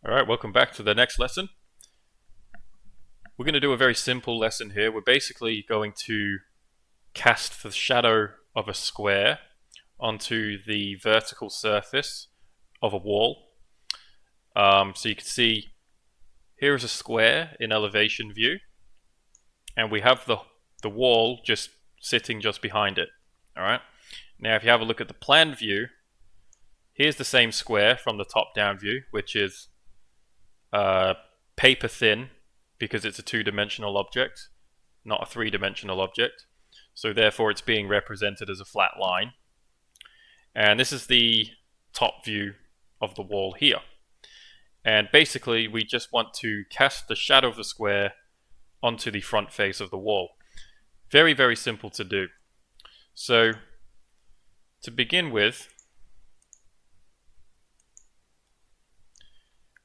Alright, welcome back to the next lesson. We're going to do a very simple lesson here. We're basically going to cast the shadow of a square onto the vertical surface of a wall. So you can see here is a square in elevation view, and we have the wall just sitting just behind it. Alright, now if you have a look at the plan view, here's the same square from the top down view, which is paper thin because it's a two-dimensional object, not a three-dimensional object. So therefore it's being represented as a flat line. And this is the top view of the wall here. And basically we just want to cast the shadow of the square onto the front face of the wall. Very, very simple to do. So to begin with,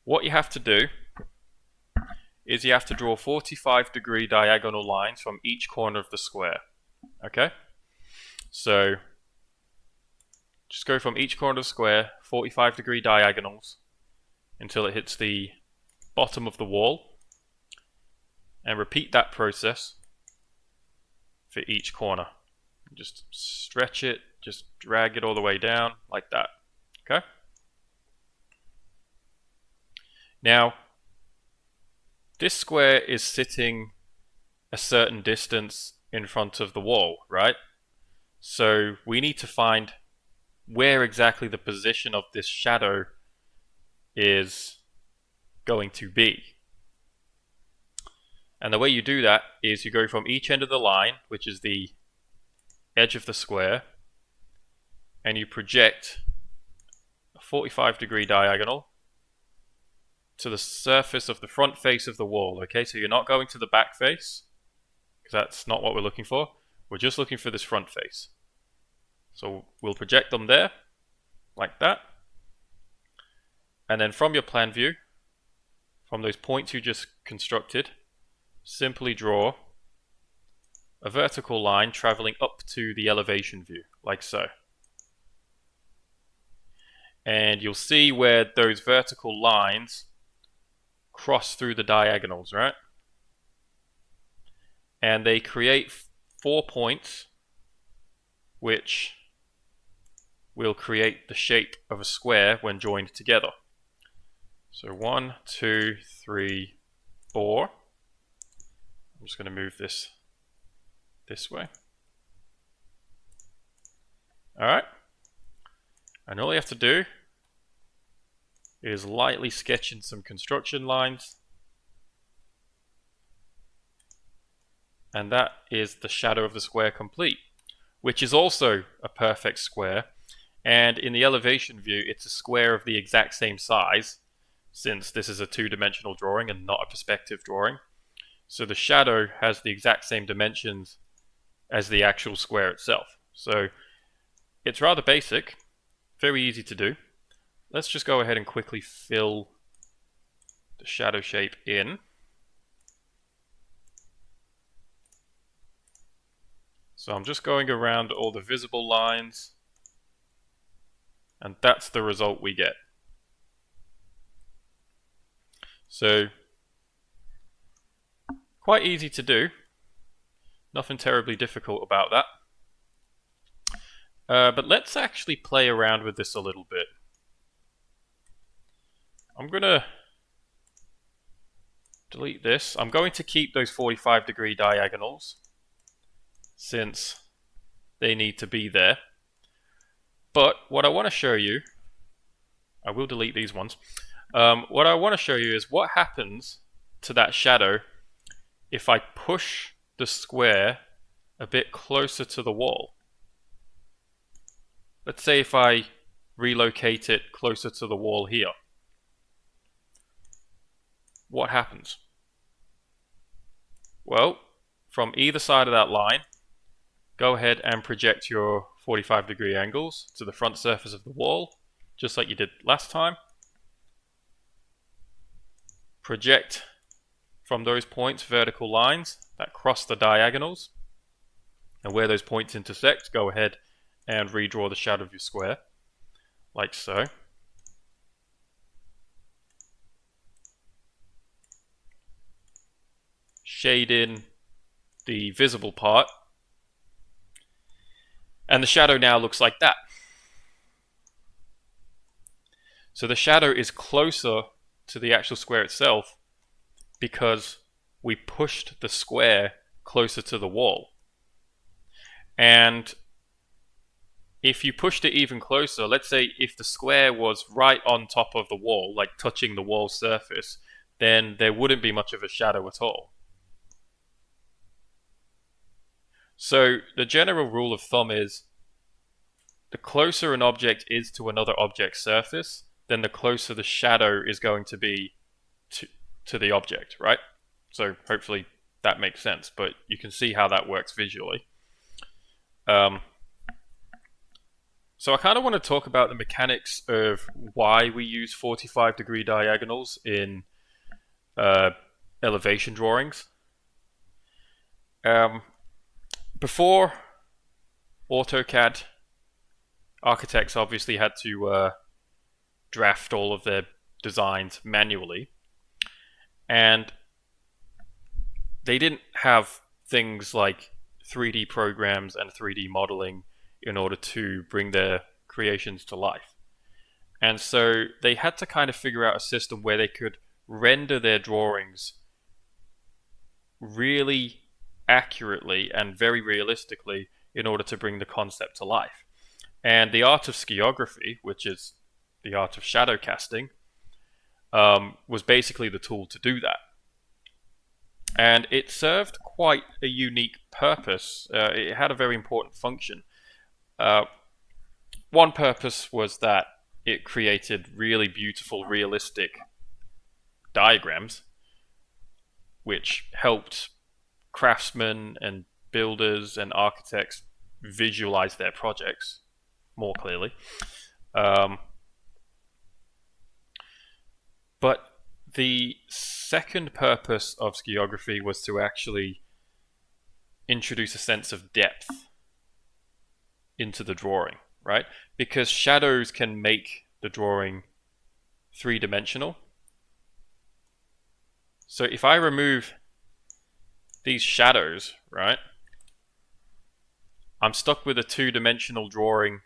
what you have to do is you have to draw 45-degree diagonal lines from each corner of the square. Okay? So just go from each corner of the square, 45-degree diagonals, until it hits the bottom of the wall. And repeat that process for each corner. Just stretch it, just drag it all the way down, like that. Okay? Now, this square is sitting a certain distance in front of the wall, right? So we need to find where exactly the position of this shadow is going to be. And the way you do that is you go from each end of the line, which is the edge of the square, and you project a 45-degree diagonal to the surface of the front face of the wall. Okay, so you're not going to the back face, because that's not what we're looking for. We're just looking for this front face. So we'll project them there, like that. And then from your plan view, from those points you just constructed, simply draw a vertical line traveling up to the elevation view, like so. And you'll see where those vertical lines cross through the diagonals, right? And they create 4 points which will create the shape of a square when joined together. So 1, 2, 3, 4. I'm just going to move this way. Alright. And all you have to do is lightly sketch in some construction lines, and that is the shadow of the square complete, which is also a perfect square. And in the elevation view, it's a square of the exact same size, since this is a two-dimensional drawing and not a perspective drawing. So the shadow has the exact same dimensions as the actual square itself. So it's rather basic, very easy to do. Let's just go ahead and quickly fill the shadow shape in. So I'm just going around all the visible lines, and that's the result we get. So quite easy to do, nothing terribly difficult about that. But let's actually play around with this a little bit. I'm going to delete this. I'm going to keep those 45-degree diagonals, since they need to be there. But what I want to show you, I will delete these ones. What I want to show you is what happens to that shadow if I push the square a bit closer to the wall. Let's say if I relocate it closer to the wall here. What happens? Well, from either side of that line, go ahead and project your 45-degree angles to the front surface of the wall, just like you did last time. Project from those points vertical lines that cross the diagonals, and where those points intersect, go ahead and redraw the shadow of your square, like so. shade in the visible part, and the shadow now looks like that. So the shadow is closer to the actual square itself because we pushed the square closer to the wall. And if you pushed it even closer, let's say if the square was right on top of the wall, like touching the wall surface, then there wouldn't be much of a shadow at all. So the general rule of thumb is the closer an object is to another object's surface, then the closer the shadow is going to be to the object, right? So hopefully that makes sense, but you can see how that works visually. So I kind of want to talk about the mechanics of why we use 45-degree diagonals in elevation drawings. Before AutoCAD, architects obviously had to draft all of their designs manually, and they didn't have things like 3D programs and 3D modeling in order to bring their creations to life. And so they had to kind of figure out a system where they could render their drawings really accurately and very realistically in order to bring the concept to life. And the art of skiagraphy, which is the art of shadow casting, was basically the tool to do that. And it served quite a unique purpose. It had a very important function. One purpose was that it created really beautiful, realistic diagrams, which helped craftsmen and builders and architects visualize their projects more clearly. But the second purpose of skiagraphy was to actually introduce a sense of depth into the drawing, right? Because shadows can make the drawing three-dimensional. So if I remove these shadows, right, I'm stuck with a two-dimensional drawing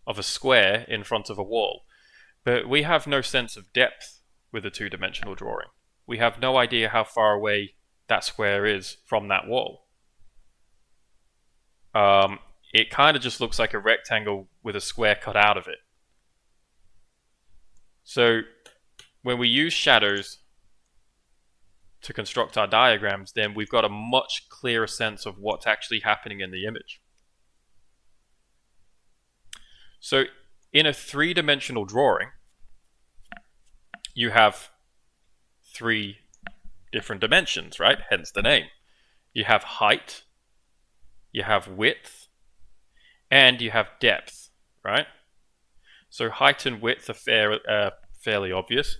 of a square in front of a wall. But we have no sense of depth with a two-dimensional drawing. We have no idea how far away that square is from that wall. It kind of just looks like a rectangle with a square cut out of it. So when we use shadows to construct our diagrams, then we've got a much clearer sense of what's actually happening in the image. So in a three-dimensional drawing, you have three different dimensions, right? Hence the name. You have height, you have width, and you have depth, right? So height and width are fairly obvious.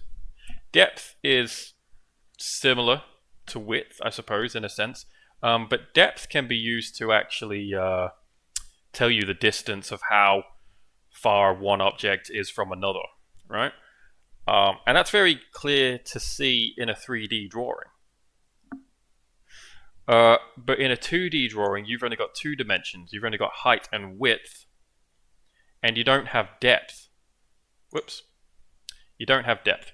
Depth is similar to width, I suppose, in a sense. But depth can be used to actually tell you the distance of how far one object is from another, right? And that's very clear to see in a 3D drawing. But in a 2D drawing, you've only got two dimensions. You've only got height and width, and you don't have depth. Whoops. You don't have depth.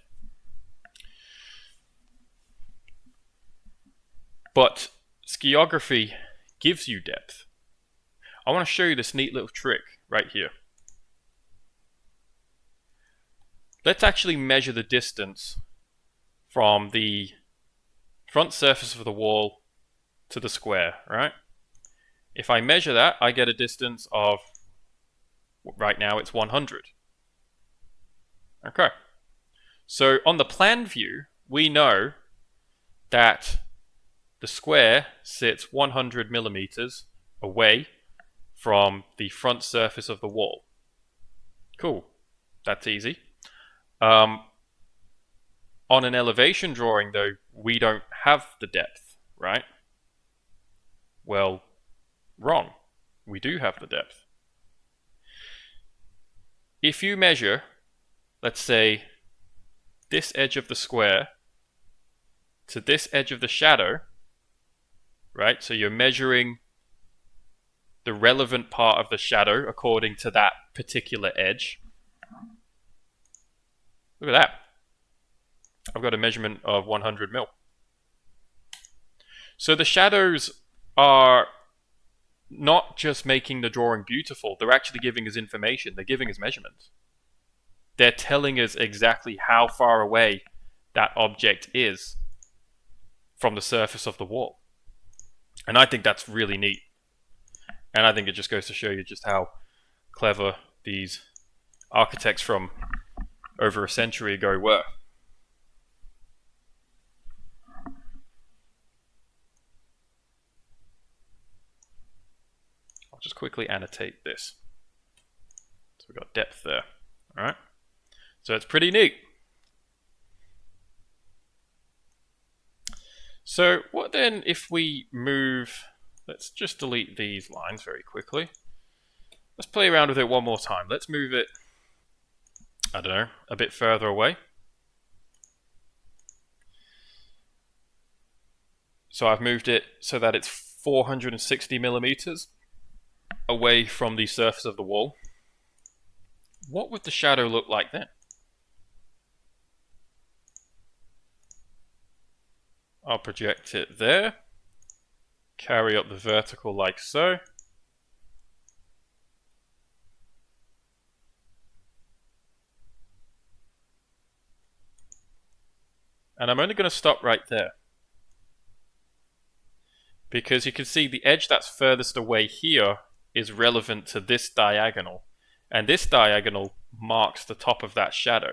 But skiagraphy gives you depth. I want to show you this neat little trick right here. Let's actually measure the distance from the front surface of the wall to the square, right? If I measure that, I get a distance of, right now it's 100. Okay. So on the plan view, we know that the square sits 100 millimeters away from the front surface of the wall. Cool. That's easy. On an elevation drawing, though, we don't have the depth, right? Well, wrong. We do have the depth. If you measure, let's say, this edge of the square to this edge of the shadow, right? So you're measuring the relevant part of the shadow according to that particular edge. Look at that. I've got a measurement of 100 mil. So the shadows are not just making the drawing beautiful, they're actually giving us information. They're giving us measurements. They're telling us exactly how far away that object is from the surface of the wall. And I think that's really neat. And I think it just goes to show you just how clever these architects from over a century ago were. I'll just quickly annotate this. So we've got depth there. All right. So it's pretty neat. So what then if we move, let's just delete these lines very quickly. Let's play around with it one more time. Let's move it, I don't know, a bit further away. So I've moved it so that it's 460 millimeters away from the surface of the wall. What would the shadow look like then? I'll project it there, carry up the vertical like so. And I'm only going to stop right there, because you can see the edge that's furthest away here is relevant to this diagonal, and this diagonal marks the top of that shadow.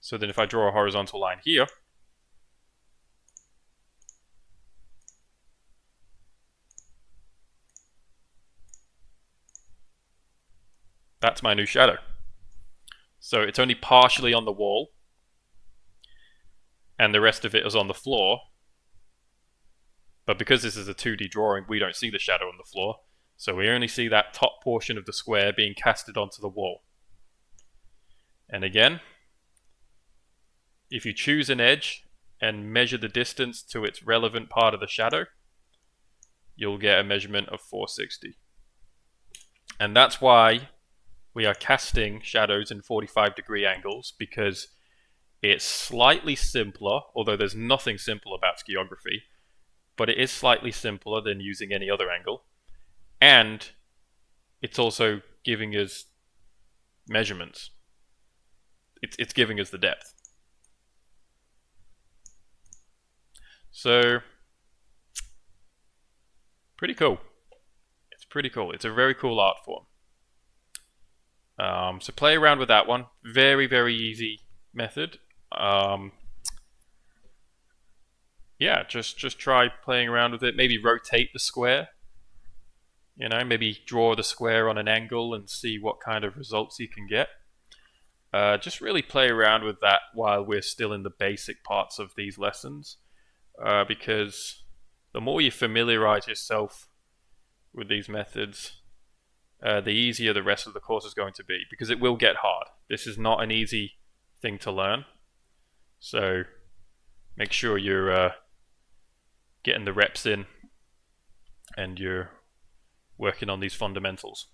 So then if I draw a horizontal line here, that's my new shadow. So it's only partially on the wall, and the rest of it is on the floor. But because this is a 2D drawing, we don't see the shadow on the floor. So we only see that top portion of the square being casted onto the wall. And again, if you choose an edge and measure the distance to its relevant part of the shadow, you'll get a measurement of 460. And that's why we are casting shadows in 45-degree angles, because it's slightly simpler, although there's nothing simple about skiography, but it is slightly simpler than using any other angle. And it's also giving us measurements. It's giving us the depth. So, pretty cool. It's pretty cool. It's a very cool art form. So play around with that one. Very, very easy method. Yeah, just try playing around with it. Maybe rotate the square. You know, maybe draw the square on an angle and see what kind of results you can get. Just really play around with that while we're still in the basic parts of these lessons. Because the more you familiarize yourself with these methods, the easier the rest of the course is going to be, because it will get hard. This is not an easy thing to learn. So make sure you're getting the reps in and you're working on these fundamentals.